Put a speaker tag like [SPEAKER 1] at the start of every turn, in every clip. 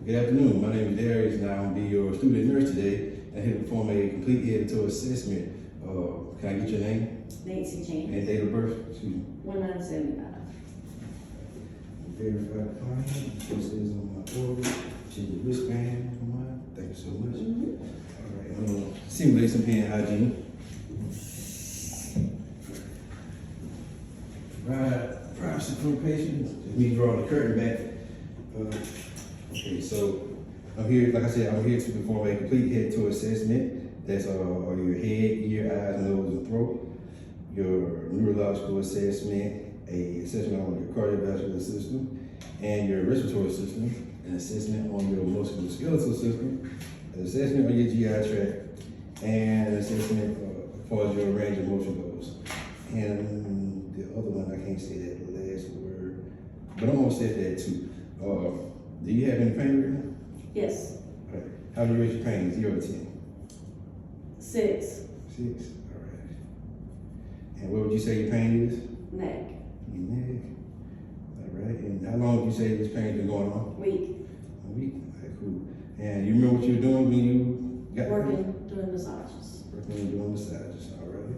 [SPEAKER 1] Good afternoon. My name is Darius, and I'm going to be your student nurse today. I'm here to perform a complete head to toe assessment. Can I get your name
[SPEAKER 2] Nancy Chan,
[SPEAKER 1] and date of birth? Excuse me.
[SPEAKER 2] 1975.
[SPEAKER 1] Verify the client. This is on my order. Check your wristband. Come on. Thank you so much. All right. I'm going to simulate some hand hygiene. Privacy for patients. Just me drawing the curtain back. Okay, so I'm here, like I said, I'm here to perform a complete head to toe assessment. That's your head, ear, eyes, nose, and throat. Your neurological assessment, a assessment on your cardiovascular system, and your respiratory system, an assessment on your musculoskeletal system, an assessment on your GI tract, and an assessment as far as your range of motion goes. And the other one, I can't say that last word, but I'm gonna say that too. Do you have any pain right now?
[SPEAKER 2] Yes.
[SPEAKER 1] All right. How do you rate your pain? 0 to 10?
[SPEAKER 2] 6.
[SPEAKER 1] 6. All right. And what would you say your pain is?
[SPEAKER 2] Neck.
[SPEAKER 1] Your neck. All right. And how long would you say this pain's been going on?
[SPEAKER 2] Week.
[SPEAKER 1] A week. All right, cool. And you remember what you were doing when you got
[SPEAKER 2] Working, doing massages.
[SPEAKER 1] Working and doing massages. All right.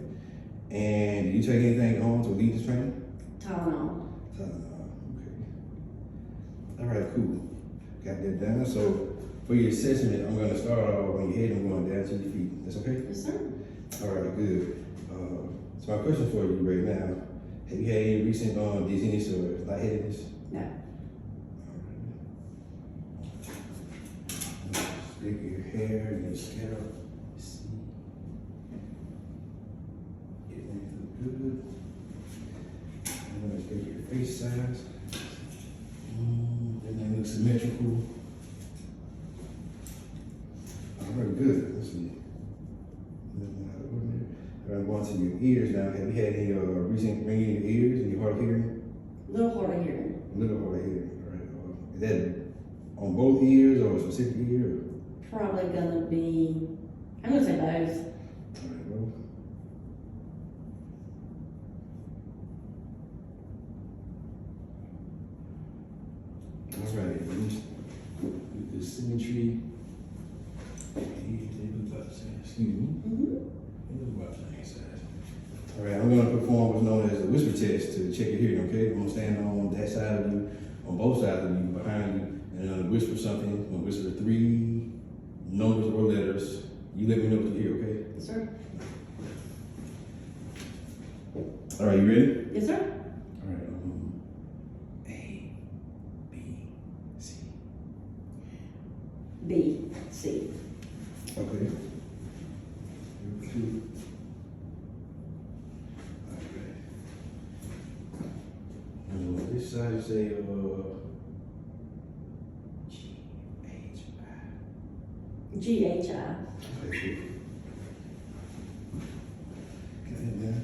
[SPEAKER 1] And do you take anything home to alleviate this pain?
[SPEAKER 2] Tylenol.
[SPEAKER 1] Tylenol. Okay. All right, cool. Got that down. So for your assessment, I'm going to start off on your head and going down to your feet. That's okay?
[SPEAKER 2] Yes, sir.
[SPEAKER 1] All right, good. So my question for you right now, have you had any recent dizziness or lightheadedness?
[SPEAKER 2] No.
[SPEAKER 1] Stick your hair and your scalp. See. Getting it good. I'm going to take your face size. Everything looks symmetrical. All right, good. Let's see. Nothing out of ordinary. All right, I'm going to your ears now. Have you had any recent ringing in your ears and your hard of hearing?
[SPEAKER 2] Little hard of hearing.
[SPEAKER 1] A little hard of hearing. All right. Is that on both ears or a specific ear?
[SPEAKER 2] Probably gonna be, I'm gonna say both.
[SPEAKER 1] All right, both. All right, the symmetry. Excuse me. All right, I'm going to perform what's known as a whisper test to check your hearing, okay? I'm going to stand on that side of you, on both sides of you, behind you, and I'm going to whisper something. I'm going to whisper 3 numbers or letters. You let me know what you hear, okay?
[SPEAKER 2] Yes, sir.
[SPEAKER 1] All right, you ready?
[SPEAKER 2] Yes, sir.
[SPEAKER 1] All right, A, B, C.
[SPEAKER 2] B, C.
[SPEAKER 1] Okay. 2. This side you say G-H-I.
[SPEAKER 2] G-H-I.
[SPEAKER 1] Okay, good. Got it now.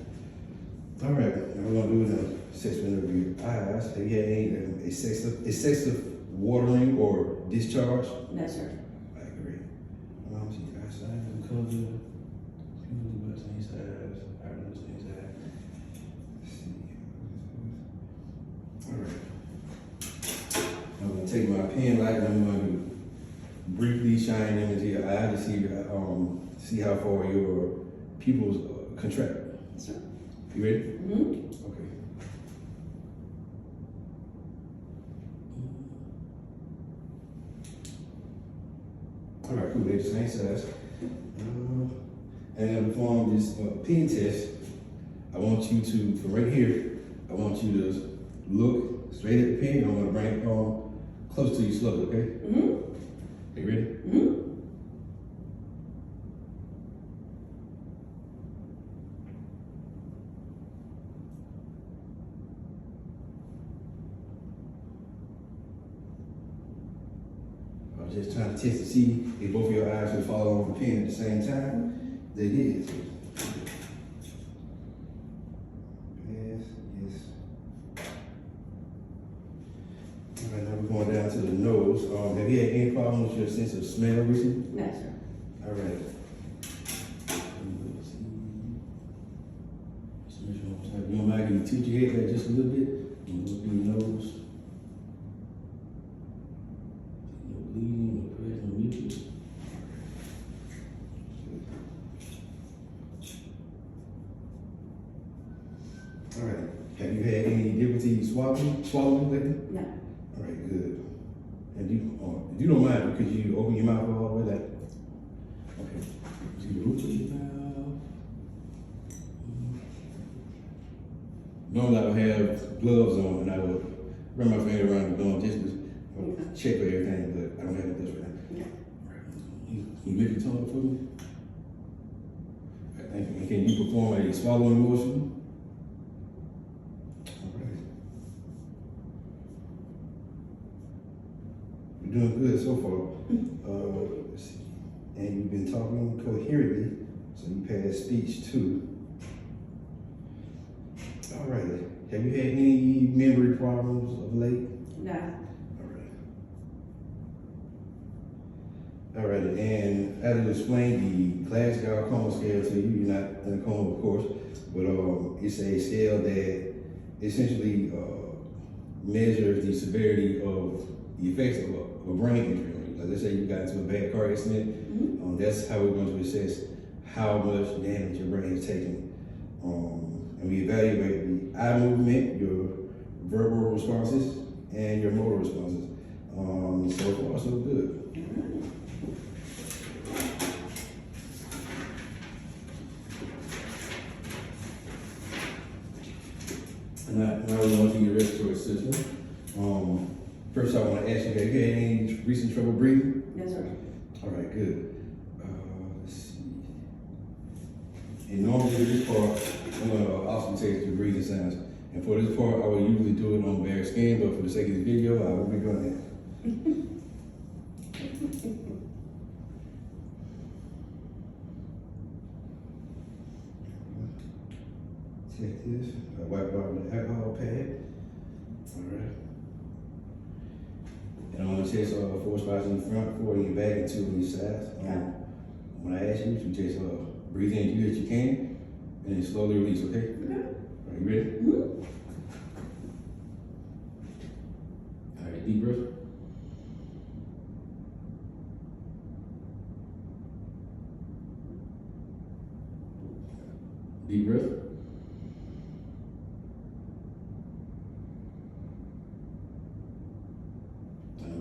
[SPEAKER 1] All right, now we're gonna do an assessment of your eyes. Have you had any excessive watering or discharge?
[SPEAKER 2] No, sir.
[SPEAKER 1] I agree. See your eyesight and color. Pupils, what's inside? Iris inside. Let's see. All right. I'm gonna take my pen light and I'm going to briefly shine them into your eye to see how far your pupils contract.
[SPEAKER 2] Yes, sir.
[SPEAKER 1] You ready?
[SPEAKER 2] Mm-hmm.
[SPEAKER 1] Okay. All right, cool. They're the same size. And to perform this pen test, I want you to, from right here, I want you to look straight at the pen. I'm going to bring it close to you slowly, okay?
[SPEAKER 2] Mm-hmm.
[SPEAKER 1] You ready?
[SPEAKER 2] Mm-hmm.
[SPEAKER 1] I was just trying to test to see if both of your eyes would follow on the pen at the same time. They did. Yes, yes. All right, now we're going down to the nose. Have you had any problem with your sense of smell recently?
[SPEAKER 2] No, sir.
[SPEAKER 1] All right. You don't mind, can you tilt your head back just a little bit? And look through your nose. No bleeding. swallowing lately?
[SPEAKER 2] No.
[SPEAKER 1] All right, good. And if you don't mind, could you open your mouth all the way like, okay. See the roots of your mouth. Normally I would have gloves on and I would run my finger around the dome just to check for everything, but I don't have this right now.
[SPEAKER 2] Yeah.
[SPEAKER 1] All right. Can you lift your tongue up for me? All right, thank you. And can you perform a swallowing motion? All right. You're doing good so far. Let's see. And you've been talking coherently, so you passed speech too. All right. Have you had any memory problems of late?
[SPEAKER 2] No.
[SPEAKER 1] All right, and as I explained the Glasgow coma scale to you, you're not in a coma, of course, but it's a scale that essentially measures the severity of the effects of a brain injury. Like let's say you got into a bad car accident, that's how we're going to assess how much damage your brain is taking. And we evaluate the eye movement, your verbal responses, and your motor responses. So far, so good. Now we're going to your respiratory system. First, I want to ask you, have you had any recent trouble breathing?
[SPEAKER 2] No, sir.
[SPEAKER 1] All right, good. Let's see. And normally for this part, I'm going to also take the breathing sounds. And for this part, I will usually do it on bare skin, but for the sake of the video, I will be doing that. Check this. I wipe out with the alcohol pad. All right. And I'm going to test 4 spots in the front, 4 in your back, and 2 on your sides. When I ask you, you just breathe in as good as you can, and then slowly release, okay? Are you ready? All right, deep breath. Deep breath.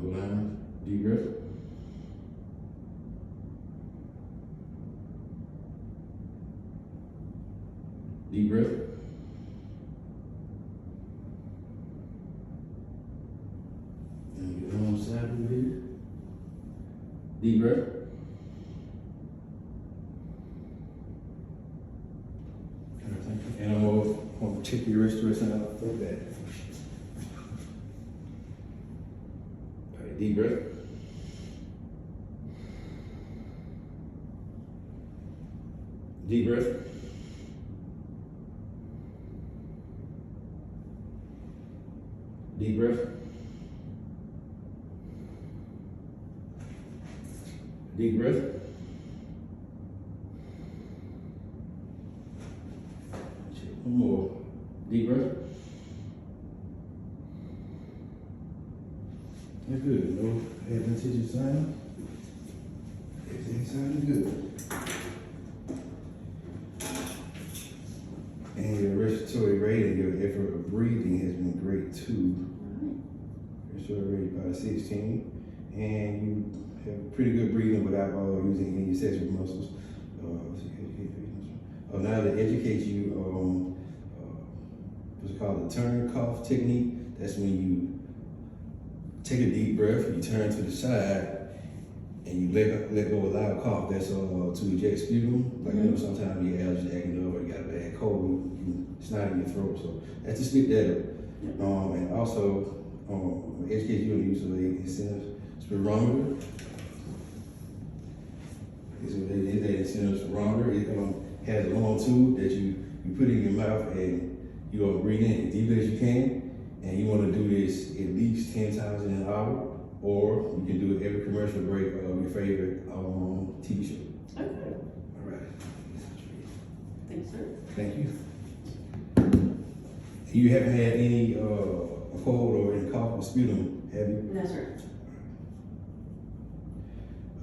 [SPEAKER 1] Go down. Deep breath. Deep breath. And your wrong side over here. Deep breath. And I'm going to check your respiratory sound out like that. All right, deep breath. Deep breath. Deep breath. Deep breath. One more. Deep breath. That's good. No adventitious sign. Everything sounding good. And your respiratory rate and your effort of breathing has been great too. Respiratory rate about 16. And you have pretty good breathing without using any accessory muscles. Now to educate you on what's called the turn cough technique. That's when you take a deep breath, you turn to the side, and you let go of a loud cough. That's to eject sputum. Like, you know, sometimes your allergies acting up or you got a bad cold, it's not in your throat. So that's to spit that up. And also, educate you on the use of a incentive spirometer. It's an incentive spirometer. It has a long tube that you put in your mouth and you breathe in as deeply as you can. And you want to do this at least 10 times in an hour, or you can do it every commercial break of your favorite TV show.
[SPEAKER 2] Okay.
[SPEAKER 1] All right.
[SPEAKER 2] Thanks, sir.
[SPEAKER 1] Thank you. You haven't had any cold or any cough or sputum, have you?
[SPEAKER 2] No, sir.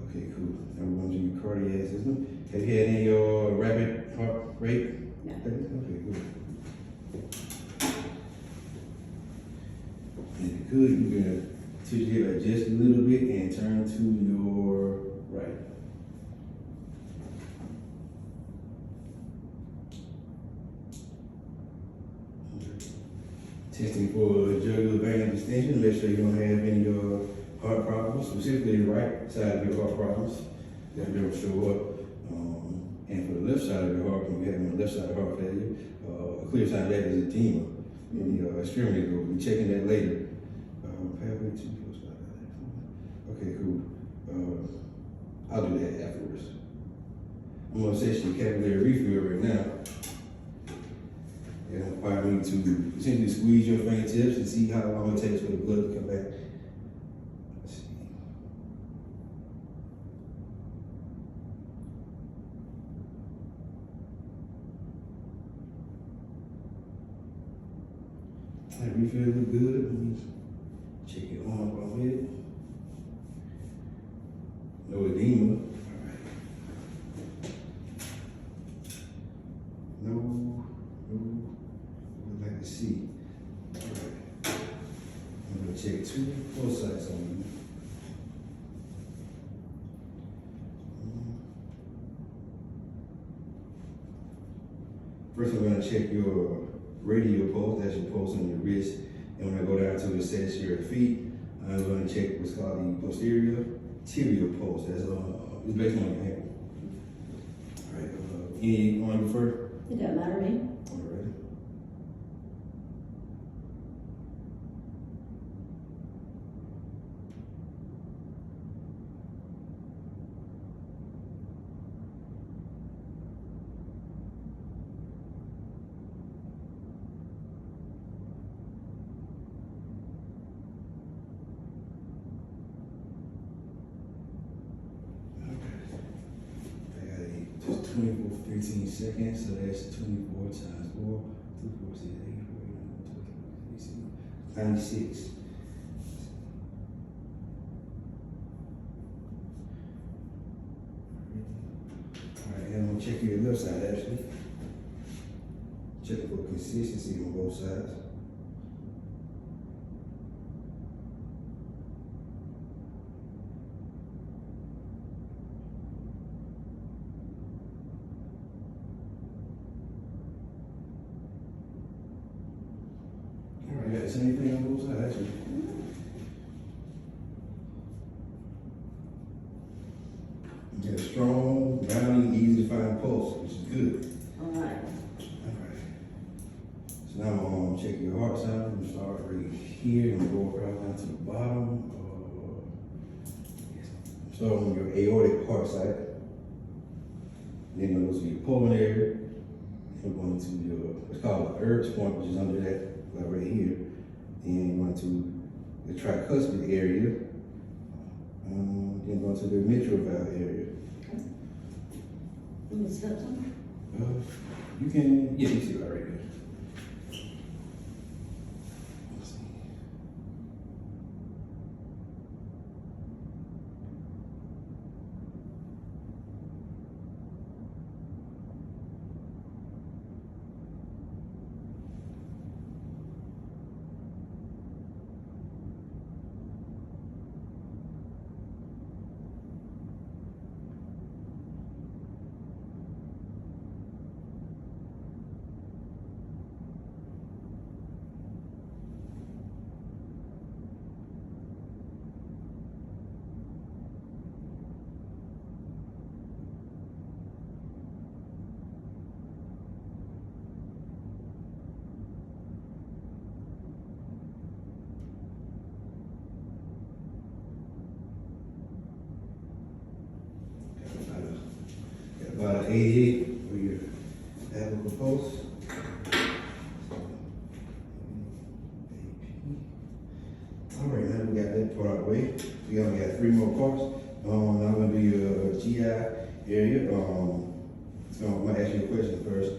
[SPEAKER 1] Okay, cool. Now we're going to do your cardiac system. Have you had any rapid heart rate?
[SPEAKER 2] No.
[SPEAKER 1] Okay, good. And if you could, you can tilt your head back just a little bit and turn to your right. Testing for jugular vein distension. Make sure you don't have any heart problems, specifically the right side of your heart problems that will show up. And for the left side of your heart, when you have the left side of heart failure, a clear sign of that is edema in the extremity. We'll be checking that later. Pathway to okay, cool. I'll do that afterwards. I'm gonna session capillary refill right now. It'll require me to essentially squeeze your fingertips and see how long it takes for the blood to come back. Let's see. That refill look good. Let me check your arm while I'm with it. No edema. All right. No. I'd like to see. All right. I'm gonna check both sides on you. First, I'm gonna check your radial pulse. That's your pulse on your wrist. And when I go down to assess your feet, I'm gonna check what's called the posterior tibial pulse. That's it's based on your ankle. All right. Any on first?
[SPEAKER 2] It doesn't matter to me.
[SPEAKER 1] All right. Just 24, 15 seconds, so that's 24 times 4, 2, 4, 6, 8, 4, 96. Alright, and I'm gonna check your left side actually. Check for consistency on both sides. Alright, got the same thing on both sides actually. You got a strong, rounding, easy to find pulse, which is good.
[SPEAKER 2] All right.
[SPEAKER 1] Alright. So now I'm gonna check your heart sound. I'm gonna start right here and go right down to the bottom. So on your aortic heart side. Then it goes to your pulmonary. We're going to your, what's called the Erb's point, which is under that, like right here. Then going to the tricuspid area. Then going to the mitral valve area.
[SPEAKER 2] You can step somewhere?
[SPEAKER 1] You can, yeah, you see that right here. Let's see. About an 88 for your apical pulse. All right, now we got that part out of the way. We only got 3 more parts. Now I'm gonna do your GI area. So I'm gonna ask you a question first.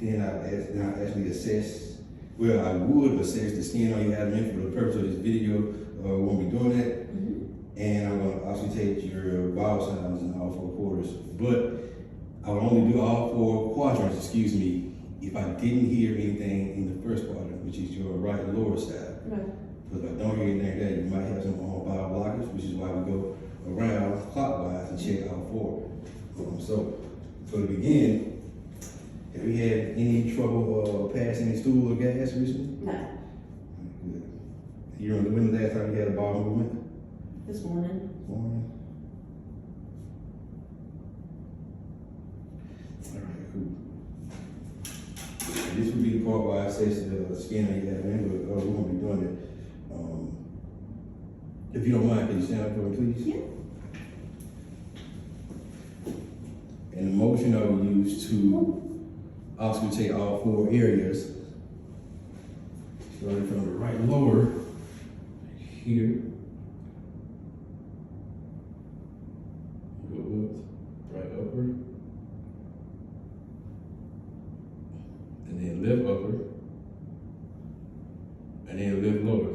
[SPEAKER 1] Then I'll actually assess. Well, I would assess the skin on your abdomen for the purpose of this video. We won't be doing that. And I'm going to also take your vital signs in all 4 quarters. But I would only do all 4 quadrants, if I didn't hear anything in the first quadrant. which is your right lower side.
[SPEAKER 2] Right.
[SPEAKER 1] Because I don't hear anything there, you might have some bottom blockage, which is why we go around clockwise and check all four. So, to begin, have you had any trouble passing stool or gas recently?
[SPEAKER 2] No,
[SPEAKER 1] Good. You remember when the last time you had a bowel movement?
[SPEAKER 2] this morning.
[SPEAKER 1] Morning. All right, cool. This would be the part where I assess the skin that you have in, but we're gonna be doing it. If you don't mind, can you stand up for me, please?
[SPEAKER 2] Yeah.
[SPEAKER 1] And the motion I will use to auscultate all four areas, starting from the right lower here. Go up, right upper, and then left upper, and then left lower.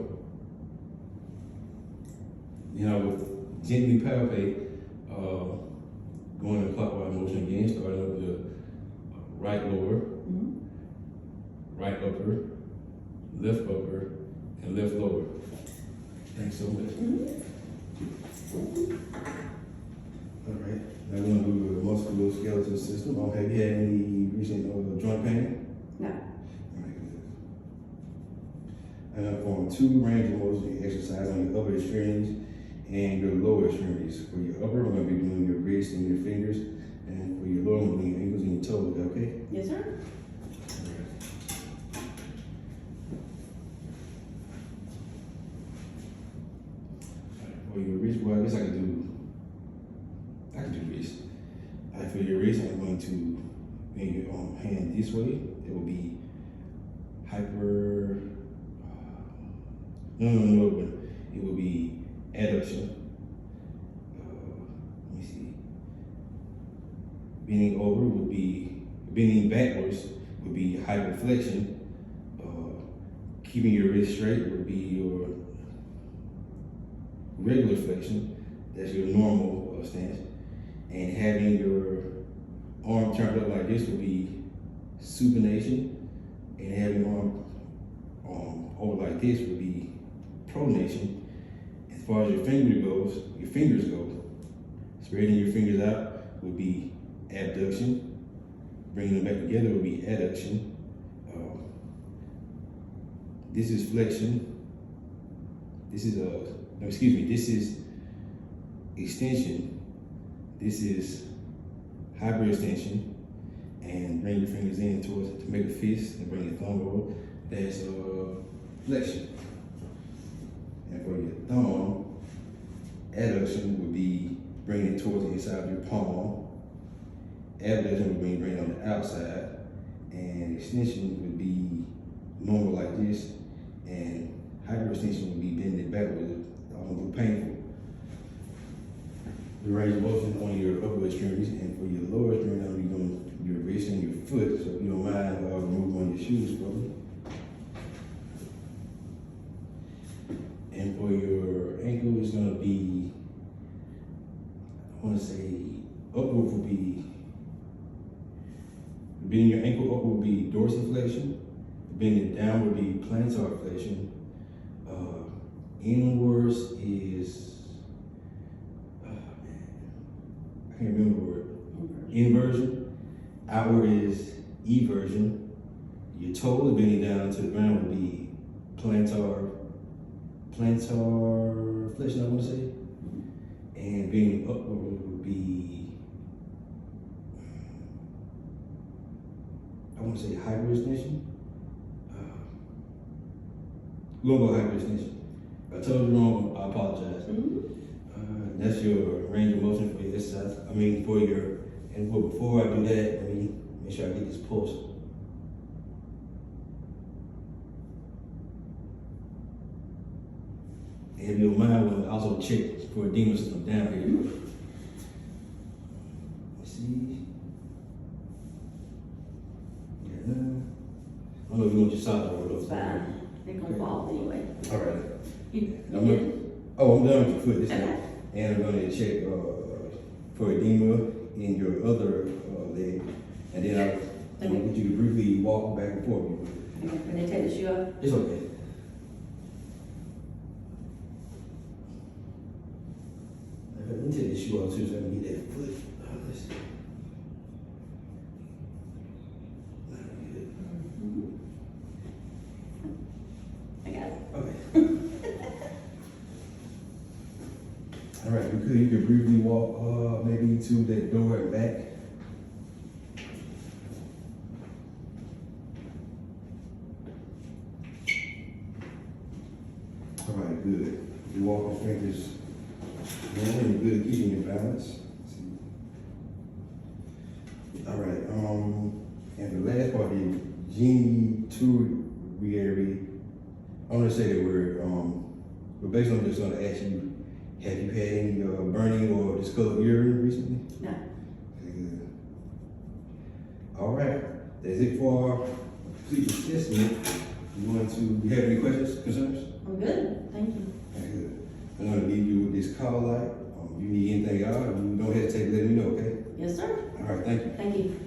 [SPEAKER 1] Then I will gently palpate, going in clockwise motion again, starting with the right lower, right upper, left upper, and left lower. Thanks so much. All right, now we're gonna do the musculoskeletal system. Have you had any recent joint pain?
[SPEAKER 2] No.
[SPEAKER 1] All right, good. I'm gonna perform two range of motion exercise on your upper extremities and your lower extremities. For your upper, I'm gonna be doing your wrists and your fingers, and for your lower, I'm gonna be your ankles and your toes, okay?
[SPEAKER 2] Yes, sir.
[SPEAKER 1] For your wrist, well, I guess I can do wrist. For your wrist, I'm going to bring your hand this way. It will be hyper, but it will be adduction. Let me see. Bending backwards would be hyperflexion. Keeping your wrist straight would be your regular flexion. That's your normal stance. And having your arm turned up like this would be supination. And having your arm over like this would be pronation. As far as your fingers go, spreading your fingers out would be abduction. Bringing them back together would be adduction. This is flexion. This is extension. This is hyperextension. And bring your fingers in towards to make a fist and bring your thumb over. That's flexion. And for your thumb, adduction would be bringing it towards the inside of your palm. Abduction would be bringing it on the outside. And extension would be normal like this. And hyperextension would be bending it backwards. Almost painful. The range of motion on your upper extremities, and for your lower extremities, I'll be doing your wrist and your foot. So if you don't mind, remove one of your shoes for me. And for your ankle, it's gonna be, I wanna say, upward would be, bending your ankle up would be dorsiflexion. Bending it down would be plantar flexion. Inwards is, I can't remember the word. Inversion. Outward is eversion. Your toes bending down to the ground would be plantar flexion, I want to say. And bending upward would be, I want to say hyperextension. Lumbar hyperextension. If I told you wrong, I apologize. That's your range of motion for your exercise. And before I do that, let me make sure I get this pulse. And if you don't mind, we'll also check for edema system down here. Let's see. Yeah. I don't know if you want your socks over those.
[SPEAKER 2] It's fine. They're gonna fall anyway.
[SPEAKER 1] All right.
[SPEAKER 2] You
[SPEAKER 1] I'm done with your foot this time. And I'm gonna check for edema in your other leg. And then I'm gonna get you to briefly walk back and forth.
[SPEAKER 2] Can they take the shoe off?
[SPEAKER 1] It's okay. Let me take the shoe off too, so I can get that foot. Let's see.
[SPEAKER 2] I got it.
[SPEAKER 1] Okay. All right, you could briefly walk, maybe to that door and back. All right, good. Your walking strength is good, and you're good at keeping your balance. Let's see. All right, and the last part, the genitourinary, I'm gonna say the word, but basically I'm just gonna ask you, have you had any burning or discolored urine recently?
[SPEAKER 2] No.
[SPEAKER 1] Okay, good. All right, that's it for our complete assessment. You have any questions, concerns?
[SPEAKER 2] I'm good, thank you.
[SPEAKER 1] Okay, good. I'm gonna leave you with this call light. You need anything out, you don't hesitate to let me know, okay?
[SPEAKER 2] Yes, sir.
[SPEAKER 1] All right, thank you.
[SPEAKER 2] Thank you.